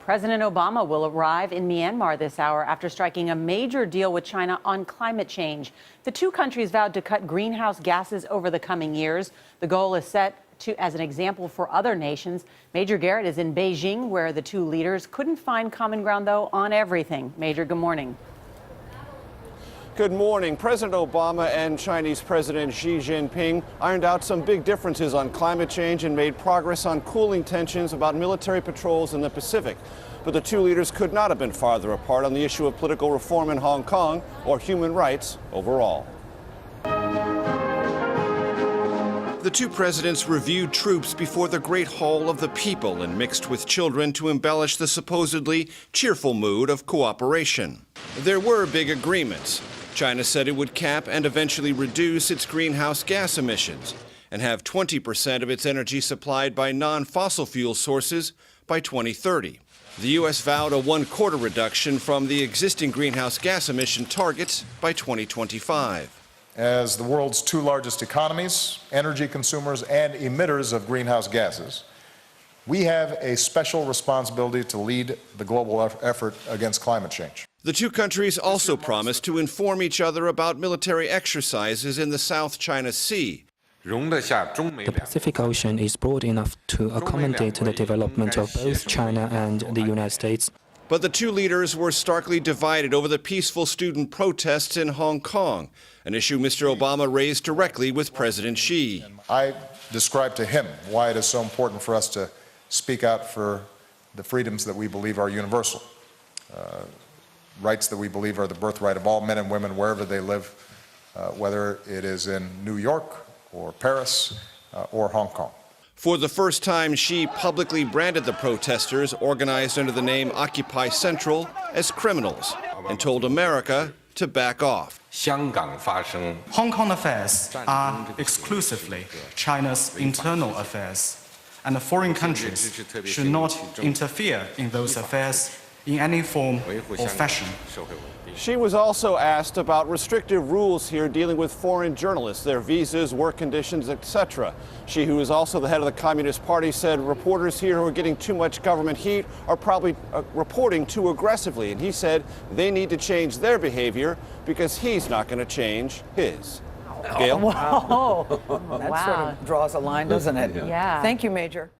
President Obama will arrive in Myanmar this hour after striking a major deal with China on climate change. The two countries vowed to cut greenhouse gases over the coming years. The goal is set as an example for other nations. Major Garrett is in Beijing, where the two leaders couldn't find common ground, though, on everything. Major, good morning. Good morning. President Obama and Chinese President Xi Jinping ironed out some big differences on climate change and made progress on cooling tensions about military patrols in the Pacific. But the two leaders could not have been farther apart on the issue of political reform in Hong Kong or human rights overall. The two presidents reviewed troops before the Great Hall of the People and mixed with children to embellish the supposedly cheerful mood of cooperation. There were big agreements. China said it would cap and eventually reduce its greenhouse gas emissions and have 20% of its energy supplied by non-fossil fuel sources by 2030. The U.S. vowed a one-quarter reduction from the existing greenhouse gas emission targets by 2025. As the world's two largest economies, energy consumers, and emitters of greenhouse gases, we have a special responsibility to lead the global effort against climate change. The two countries also promised to inform each other about military exercises in the South China Sea. The Pacific Ocean is broad enough to accommodate the development of both China and the United States. But the two leaders were starkly divided over the peaceful student protests in Hong Kong, an issue Mr. Obama raised directly with President Xi. I described to him why it is so important for us to speak out for the freedoms that we believe are universal, rights that we believe are the birthright of all men and women wherever they live, whether it is in New York or Paris or Hong Kong. For the first time, Xi publicly branded the protesters, organized under the name Occupy Central, as criminals and told America to back off. Hong Kong affairs are exclusively China's internal affairs, and foreign countries should not interfere in those affairs in any form or fashion. She was also asked about restrictive rules here dealing with foreign journalists, their visas, work conditions, etc. She, who is also the head of the Communist Party, said reporters here who are getting too much government heat are probably reporting too aggressively. And he said they need to change their behavior because he's not going to change his. Gail? Whoa. That sort of draws a line, doesn't it? Yeah. Thank you, Major.